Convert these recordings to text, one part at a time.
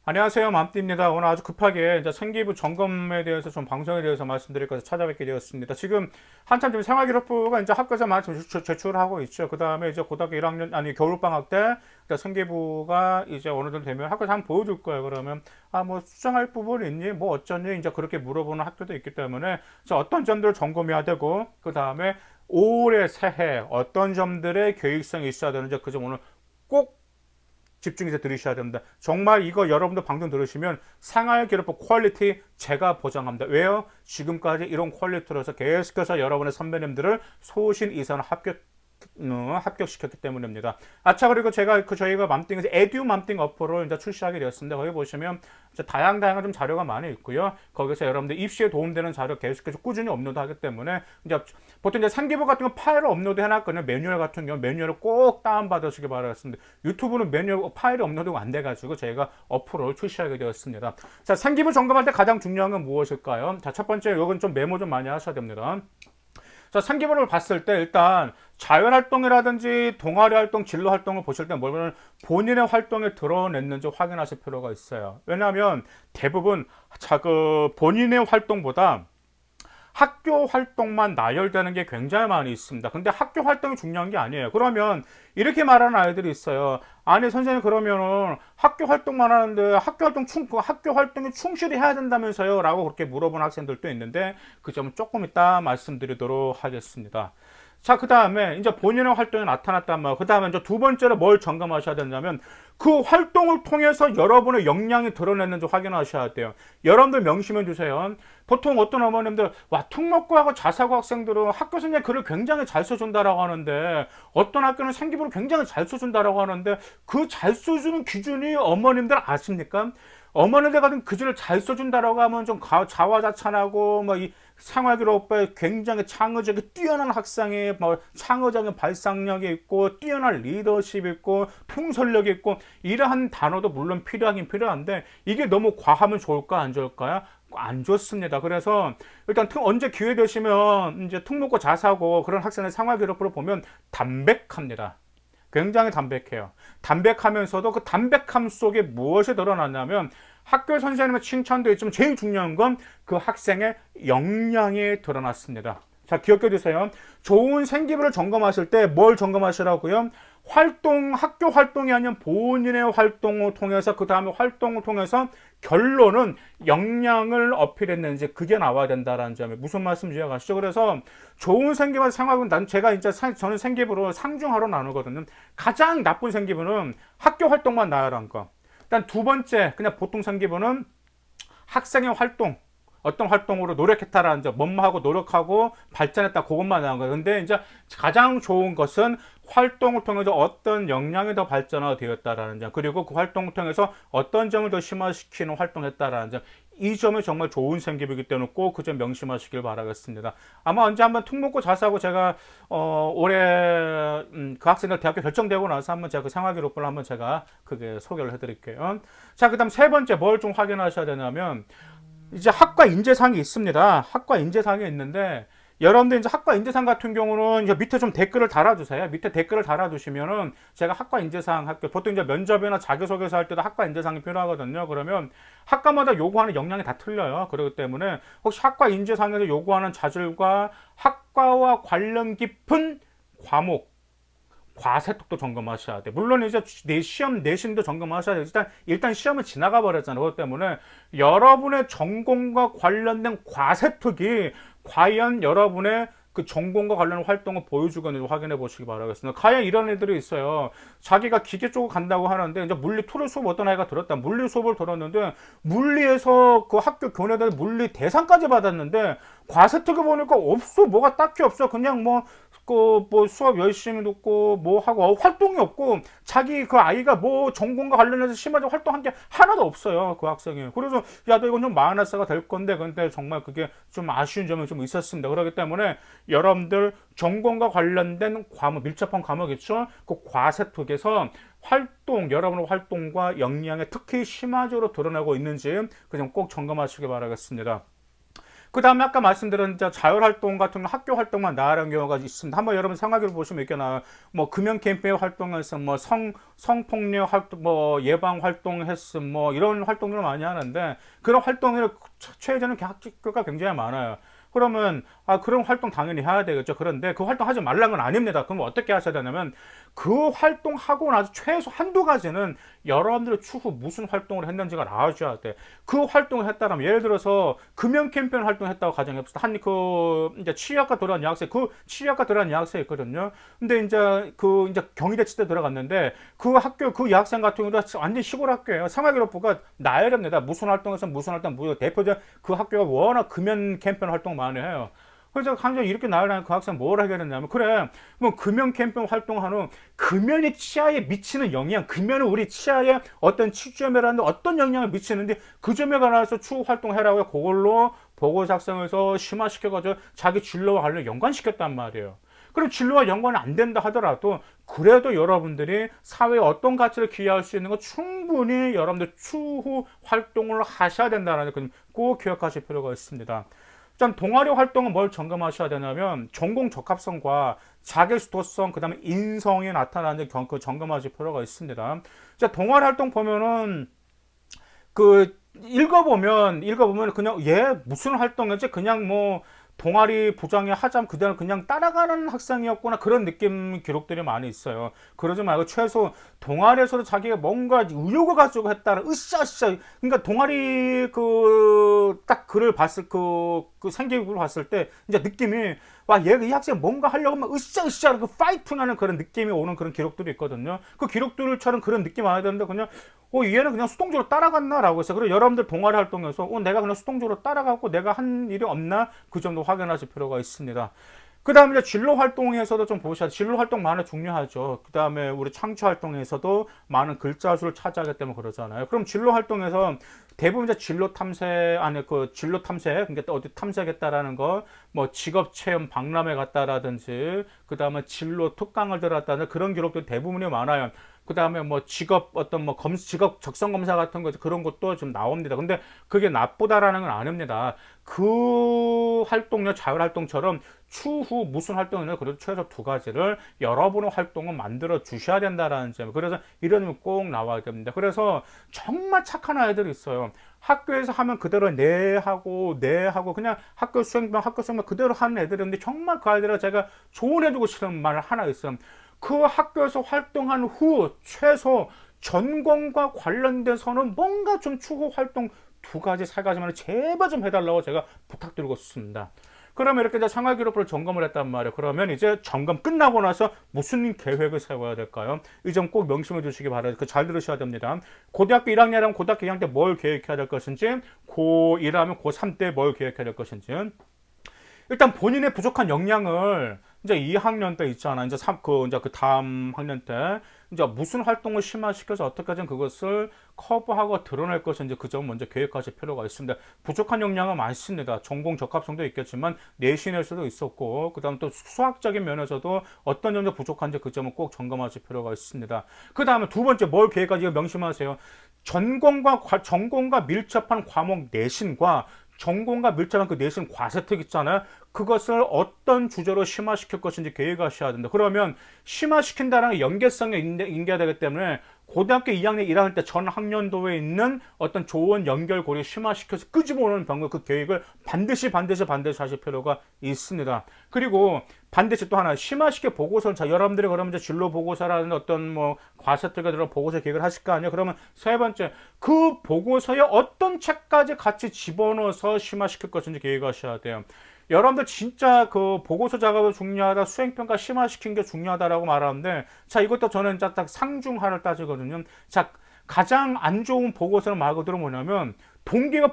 안녕하세요. 맘띠입니다. 오늘 아주 급하게 이제 생기부 점검에 대해서 좀 방송에 대해서 말씀드릴 것을 찾아뵙게 되었습니다. 지금 한참 지금 생활기록부가 이제 학교에서 많이 제출하고 있죠. 그 다음에 이제 고등학교 1학년, 아니, 겨울방학 때 생기부가 이제 어느 정도 되면 학교에서 한번 보여줄 거예요. 그러면, 뭐, 수정할 부분 있니? 뭐, 어쩌니? 이제 그렇게 물어보는 학교도 있기 때문에, 어떤 점들을 점검해야 되고, 그 다음에 올해 새해 어떤 점들의 계획성이 있어야 되는지 그 점 오늘 꼭 집중해서 들으셔야 됩니다. 정말 이거 여러분들 방송 들으시면 생활기록부 퀄리티 제가 보장합니다. 왜요? 지금까지 이런 퀄리티로서 계속해서 여러분의 선배님들을 소신 이상 합격시켰기 때문입니다. 자, 그리고 저희가 맘띵에서 에듀 맘띵 어플을 이제 출시하게 되었습니다. 거기 보시면 다양한 좀 자료가 많이 있고요. 거기서 여러분들 입시에 도움되는 자료 계속해서 꾸준히 업로드하기 때문에 보통 상기부 같은 거 파일을 업로드 해놨거든요. 매뉴얼 같은 경우 매뉴얼을 꼭 다운받으시기 바라겠습니다. 유튜브는 매뉴얼 파일이 업로드가 안 돼가지고 저희가 어플을 출시하게 되었습니다. 자, 상기부 점검할 때 가장 중요한 건 무엇일까요? 자, 첫 번째, 이건 좀 메모 좀 많이 하셔야 됩니다. 자, 상기부를 봤을 때 일단 자율활동이라든지 동아리 활동, 진로 활동을 보실 때 뭐냐면 본인의 활동에 드러냈는지 확인하실 필요가 있어요. 왜냐하면 대부분 본인의 활동보다 학교 활동만 나열되는 게 굉장히 많이 있습니다. 근데 학교 활동이 중요한 게 아니에요. 그러면 이렇게 말하는 아이들이 있어요. 아니 선생님 그러면은 학교 활동만 하는데 학교 활동에 충실히 해야 된다면서요? 라고 그렇게 물어보는 학생들도 있는데 그 점은 조금 이따 말씀드리도록 하겠습니다. 자, 그 다음에 이제 본인의 활동이 나타났단 말이에요. 그 다음에 이제 두 번째로 뭘 점검하셔야 되냐면 그 활동을 통해서 여러분의 역량이 드러냈는지 확인하셔야 돼요. 여러분들 명심해 주세요. 보통 어떤 어머님들, 특목고하고 자사고 학생들은 학교 선생님 글을 굉장히 잘 써준다라고 하는데 어떤 학교는 생기부를 굉장히 잘 써준다라고 하는데 그 잘 써주는 기준이 어머님들 아십니까? 어머니들 같은 글을 잘 써준다라고 하면 좀 자화자찬하고 이 생활기록부에 굉장히 창의적이 뛰어난 학생이 창의적인 발상력이 있고 뛰어난 리더십이 있고 통솔력이 있고 이러한 단어도 물론 필요하긴 필요한데 이게 너무 과하면 좋을까 안 좋을까요? 안 좋습니다. 그래서 일단 언제 기회 되시면 이제 특목고 자사고 그런 학생의 생활기록부를 보면 담백합니다. 굉장히 담백해요. 담백하면서도 그 담백함 속에 무엇이 드러났냐면 학교 선생님의 칭찬도 있지만 제일 중요한 건 그 학생의 역량이 드러났습니다. 자, 기억해 두세요. 좋은 생기부를 점검하실 때 뭘 점검하시라고요? 학교 활동이 아닌 본인의 활동을 통해서 그 다음에 활동을 통해서 결론은 역량을 어필했는지 그게 나와야 된다라는 점에 무슨 말씀인지 이해가시죠? 그래서 좋은 생기부 생활은 저는 생기부로 상중하로 나누거든요. 가장 나쁜 생기부는 학교 활동만 나열한 거. 일단 두 번째 그냥 보통 생기부는 학생의 활동 어떤 활동으로 노력했다라는 점, 뭐하고 노력하고 발전했다 그것만 나온 거예요. 근데 이제 가장 좋은 것은 활동을 통해서 어떤 역량이 더 발전되었다라는 점, 그리고 그 활동을 통해서 어떤 점을 더 심화시키는 활동했다라는 점, 이 점이 정말 좋은 생기부이기 때문에 꼭 그 점 명심하시길 바라겠습니다. 아마 언제 한번 특목고 자사고 제가 올해 그 학생들 대학교 결정되고 나서 한번 제가 그 생활기록부를 한번 제가 그게 소개를 해드릴게요. 자, 그다음 세 번째 뭘 좀 확인하셔야 되냐면 이제 학과 인재상이 있습니다. 학과 인재상이 있는데 여러분들 이제 학과 인재상 같은 경우는 이제 밑에 좀 댓글을 달아주세요. 밑에 댓글을 달아주시면은 제가 학과 인재상 보통 이제 면접이나 자기소개서 할 때도 학과 인재상이 필요하거든요. 그러면 학과마다 요구하는 역량이 다 틀려요. 그렇기 때문에 혹시 학과 인재상에서 요구하는 자질과 학과와 관련 깊은 과목 과세톡도 점검하셔야 돼. 물론 이제 내신도 점검하셔야 돼. 일단 시험을 지나가 버렸잖아요. 그렇기 때문에 여러분의 전공과 관련된 과세톡이 과연 여러분의 그 전공과 관련 활동을 보여주거든지 확인해 보시기 바라겠습니다. 과연 이런 애들이 있어요. 자기가 기계 쪽으로 간다고 하는데 이제 물리 토를 수업 어떤 아이가 들었다. 물리 수업을 들었는데 물리에서 그 학교 교내들 물리 대상까지 받았는데 과세특을 보니까 없어. 뭐가 딱히 없어. 그냥 수업 열심히 듣고 뭐 하고 활동이 없고 자기 그 아이가 뭐 전공과 관련해서 심하게 활동한 게 하나도 없어요. 그 학생이. 그래서 야, 너 이건 좀 마이너스가 될 건데 근데 정말 그게 좀 아쉬운 점이 좀 있었습니다. 그렇기 때문에 여러분들 전공과 관련된 과목 밀접한 과목 있죠. 그 과세특에서 여러분의 활동과 역량에 특히 심화적으로 드러나고 있는지 그냥 꼭 점검하시기 바라겠습니다. 그 다음에 아까 말씀드린 이제 자율활동 같은 거 학교 활동만 나가는 경우가 있습니다. 한번 여러분 상황을 보시면 있겠나. 뭐 금연 캠페인 활동에서 뭐 성폭력 활동, 뭐 예방 활동했음, 뭐 이런 활동들을 많이 하는데 그런 활동을 최저는 학교가 굉장히 많아요. 그러면 그런 활동 당연히 해야 되겠죠. 그런데 그 활동 하지 말라는 건 아닙니다. 그럼 어떻게 하셔야 되냐면 그 활동하고 나서 최소 한두 가지는 여러분들이 추후 무슨 활동을 했는지가 나와줘야 돼. 그 활동을 했다면 예를 들어서 금연 캠페인 활동했다고 가정해봅시다. 한 그 이제 치유학과 들어간 여학생, 그 치유학과 들어간 여학생이 있거든요. 근데 이제 경희대 치대 들어갔는데 그 학교 그 여학생 같은 경우는 완전 시골 학교예요. 생활기록부가 나열합니다. 무슨 활동에서 무슨 활동, 무슨 대표적 그 학교가 워낙 금연 캠페인 활동 많이 해요. 그래서 강조 이렇게 나열하는 그 학생 뭘 하게 됐냐면 그래 뭐 금연 캠페인 활동하는 금연이 치아에 미치는 영향 금연은 우리 치아에 어떤 치주점이라는 어떤 영향을 미치는데 그 점에 관해서 추후 활동해라고 그걸로 보고 작성해서 심화시켜가지고 자기 진로와 관련 연관시켰단 말이에요. 그럼 진로와 연관이 안 된다 하더라도 그래도 여러분들이 사회에 어떤 가치를 기여할 수 있는 거 충분히 여러분들 추후 활동을 하셔야 된다는 거 꼭 기억하실 필요가 있습니다. 일단 동아리 활동은 뭘 점검하셔야 되냐면 전공 적합성과 자기주도성 그다음에 인성이 나타나는 그 점검하실 필요가 있습니다. 자, 동아리 활동 보면은 그 읽어보면 그냥 얘 무슨 활동이지 그냥 뭐 동아리 부장에 하자면 그대로 그냥 따라가는 학생이었구나 그런 느낌 기록들이 많이 있어요. 그러지 말고 최소 동아리에서도 자기가 뭔가 의욕을 가지고 했다는 으쌰으쌰 그러니까 동아리 그 딱 글을 봤을 그 생기부를 봤을 때 이제 느낌이 와 얘가 이 학생 뭔가 하려고 막 으쌰으쌰 그 파이팅하는 그런 느낌이 오는 그런 기록들이 있거든요. 그 기록들처럼 그런 느낌 와야 되는데 그냥 얘는 그냥 수동적으로 따라갔나라고 해서 그리고 여러분들 동아리 활동에서 내가 그냥 수동적으로 따라가고 내가 한 일이 없나 그 정도 확인하실 필요가 있습니다. 그 다음에 이제 진로 활동에서도 좀 보셔야 돼요. 진로 활동 많이 중요하죠. 그 다음에 우리 창조 활동에서도 많은 글자 수를 차지하기 때문에 그러잖아요. 그럼 진로 활동에서 대부분 이제 진로 탐색, 아니, 그 진로 탐색, 그러니까 어디 탐색했다라는 거, 뭐 직업 체험 박람회 갔다라든지, 그 다음에 진로 특강을 들었다는 그런 기록들이 대부분이 많아요. 그 다음에 뭐 직업 어떤 뭐 직업 적성 검사 같은 거 그런 것도 좀 나옵니다. 근데 그게 나쁘다라는 건 아닙니다. 그 활동료 자율 활동처럼 추후 무슨 활동이냐 그래도 최소 두 가지를 여러분의 활동을 만들어 주셔야 된다라는 점. 그래서 이런 점이 꼭 나와야 됩니다. 그래서 정말 착한 아이들이 있어요. 학교에서 하면 그대로 네 하고 그냥 학교 수행만 그대로 하는 애들인데 정말 그 아이들은 제가 조언해주고 싶은 말 하나 있어요. 그 학교에서 활동한 후 최소 전공과 관련돼서는 뭔가 좀 추후 활동 두 가지, 세 가지만 제발 좀 해달라고 제가 부탁드리고 싶습니다. 그러면 이렇게 이제 생활기록부를 점검을 했단 말이에요. 그러면 이제 점검 끝나고 나서 무슨 계획을 세워야 될까요? 이 점 꼭 명심해 주시기 바랍니다. 잘 들으셔야 됩니다. 고등학교 1학년이라면 고등학교 2학년 때 뭘 계획해야 될 것인지, 고1하면 고3 때 뭘 계획해야 될 것인지, 일단 본인의 부족한 역량을 이제 2학년 때 있잖아. 이제 이제 그 다음 학년 때 이제 무슨 활동을 심화시켜서 어떻게든 그것을 커버하고 드러낼 것인지 그 점 먼저 계획하실 필요가 있습니다. 부족한 역량은 많습니다. 전공 적합성도 있겠지만 내신일 수도 있었고 그다음 또 수학적인 면에서도 어떤 점이 부족한지 그 점은 꼭 점검하실 필요가 있습니다. 그 다음에 두 번째 뭘 계획하지 명심하세요. 전공과 밀접한 과목 내신과 전공과 밀접한 그 내신 과세특 있잖아요. 그것을 어떤 주제로 심화시킬 것인지 계획하셔야 된다. 그러면 심화시킨다는 연계성이 인계가 되기 때문에 고등학교 2학년 1학년 때 전 학년도에 있는 어떤 좋은 연결고리 심화시켜서 끄집어오는 방법 그 계획을 반드시 하실 필요가 있습니다. 그리고 반드시 또 하나 심화시켜 보고서를 여러분들이 그러면 이제 진로 보고서라는 어떤 뭐 과세특에 들어 보고서 계획을 하실 거 아니에요. 그러면 세 번째 그 보고서에 어떤 책까지 같이 집어넣어서 심화시킬 것인지 계획하셔야 돼요. 여러분들 진짜 그 보고서 작업이 중요하다, 수행평가 심화시킨 게 중요하다라고 말하는데, 자, 이것도 저는 딱 상중하를 따지거든요. 자, 가장 안 좋은 보고서는 말 그대로 뭐냐면, 동기가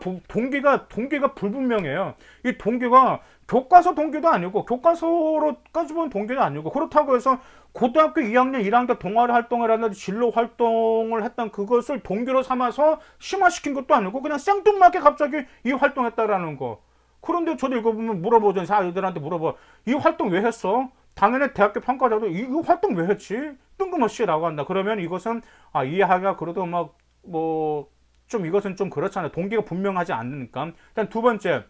불분명해요. 이 동기가 교과서 동기도 아니고, 교과서로까지 보는 동기도 아니고, 그렇다고 해서 고등학교 2학년, 1학년 동아리 활동을 하는 진로 활동을 했던 그것을 동기로 삼아서 심화시킨 것도 아니고, 그냥 생뚱맞게 갑자기 이 활동했다라는 거. 그런데 저도 읽어보면 물어보죠. 아이들한테 물어봐. 이 활동 왜 했어? 당연히 대학교 평가자도 이 활동 왜 했지? 뜬금없이 라고 한다. 그러면 이것은 이해하기가 그래도 좀 이것은 좀 그렇잖아요. 동기가 분명하지 않으니까. 일단 두 번째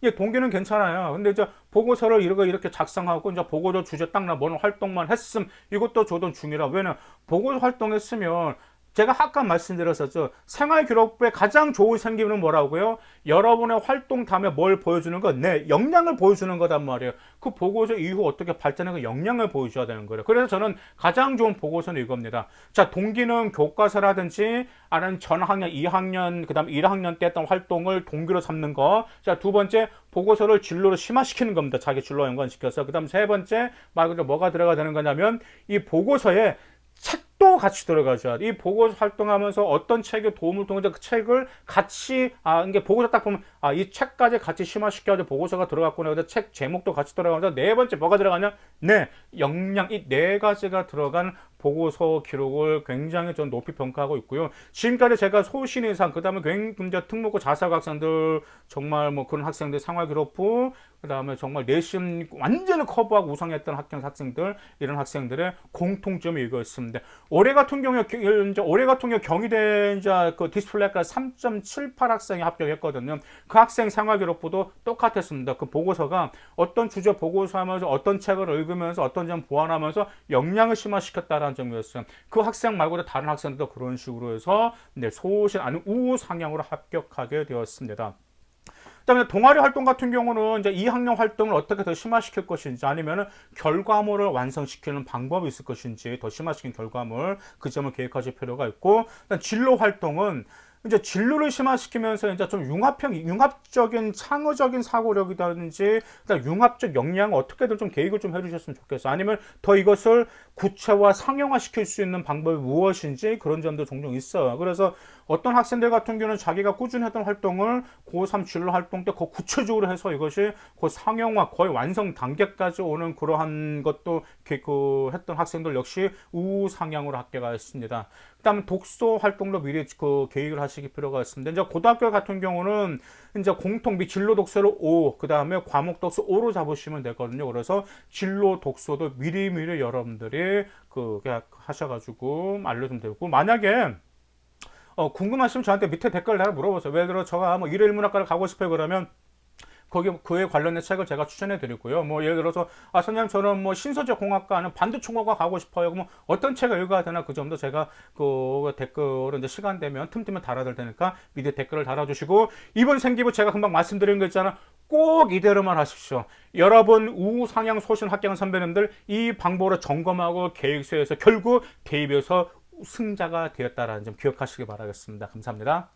예, 동기는 괜찮아요. 근데 이제 보고서를 이렇게 작성하고 이제 보고서 주제 딱 나 뭐는 활동만 했음 이것도 저도 중이라. 왜냐면 보고서 활동했으면 제가 아까 말씀드렸었죠. 생활기록부의 가장 좋은 생기는 뭐라고요? 여러분의 활동 다음에 뭘 보여주는 거? 네, 역량을 보여주는 거단 말이에요. 그 보고서 이후 어떻게 발전한 그 역량을 보여줘야 되는 거예요. 그래서 저는 가장 좋은 보고서는 이겁니다. 자, 동기는 교과서라든지 아니면 전학년, 2학년, 그 다음 1학년 때 했던 활동을 동기로 삼는 거. 자, 두 번째, 보고서를 진로로 심화시키는 겁니다. 자기 진로와 연관시켜서. 그 다음 세 번째, 말 그대로 뭐가 들어가 되는 거냐면 이 보고서에 책도 같이 들어가죠. 이 보고서 활동하면서 어떤 책에 도움을 통해서 그 책을 같이, 이게 보고서 딱 보면, 이 책까지 같이 심화시켜서 보고서가 들어갔구나. 그래서 책 제목도 같이 들어가면서 네 번째 뭐가 들어가냐? 네, 역량, 이 네 가지가 들어간 보고서 기록을 굉장히 좀 높이 평가하고 있고요. 지금까지 제가 소신 이상, 그 다음에 굉장히 특목고 자사고 학생들, 정말 뭐 그런 학생들 생활기록부, 그 다음에 정말 내신 완전히 커버하고 우상했던 학생들, 이런 학생들의 공통점이 이거였습니다. 올해 같은 경우에 경희대 이제 그 디스플레이가 3.78 학생이 합격했거든요. 그 학생 생활기록부도 똑같았습니다. 그 보고서가 어떤 주제 보고서 하면서 어떤 책을 읽으면서 어떤 점 보완하면서 역량을 심화시켰다라는 점이었어요. 그 학생 말고도 다른 학생들도 그런 식으로 해서 소신 아니면 우상향으로 합격하게 되었습니다. 그다음에 동아리 활동 같은 경우는 이제 2학년 활동을 어떻게 더 심화시킬 것인지 아니면 결과물을 완성시키는 방법이 있을 것인지 더 심화시킨 결과물 그 점을 계획하실 필요가 있고 진로 활동은 이제 진로를 심화시키면서 이제 좀 융합적인 창의적인 사고력이라든지 융합적 역량을 어떻게든 좀 계획을 좀 해주셨으면 좋겠어요. 아니면 더 이것을 구체화 상용화 시킬 수 있는 방법이 무엇인지 그런 점도 종종 있어요. 그래서 어떤 학생들 같은 경우는 자기가 꾸준히 했던 활동을 고3 진로 활동 때 그 구체적으로 해서 이것이 그 상용화 거의 완성 단계까지 오는 그러한 것도 했던 학생들 역시 우상향으로 합격가 있습니다. 그다음에 독서 활동도 미리 그 계획을 하시기 필요가 있습니다. 이제 고등학교 같은 경우는 이제 공통 및 진로 독서를 5, 그다음에 과목 독서 5로 잡으시면 되거든요. 그래서 진로 독서도 미리미리 여러분들이 하셔가지고 알려주면 되고 만약에 궁금하시면 저한테 밑에 댓글 달아 물어보세요. 예를 들어 제가 뭐 일일문학과를 가고 싶어요 그러면 거기 그에 관련된 책을 제가 추천해 드리고요. 뭐 예를 들어서 선생님 저는 뭐 신소재 공학과 아니면 반도총학과 가고 싶어요. 그럼 어떤 책을 읽어야 되나 그 점도 제가 그 댓글을 이제 시간 되면 틈틈이 달아둘 테니까 밑에 댓글을 달아주시고 이번 생기부 제가 금방 말씀드린 거 있잖아. 꼭 이대로만 하십시오. 여러분 우상향 소신 합격한 선배님들 이 방법으로 점검하고 계획서에서 결국 대입에서 승자가 되었다라는 점 기억하시기 바라겠습니다. 감사합니다.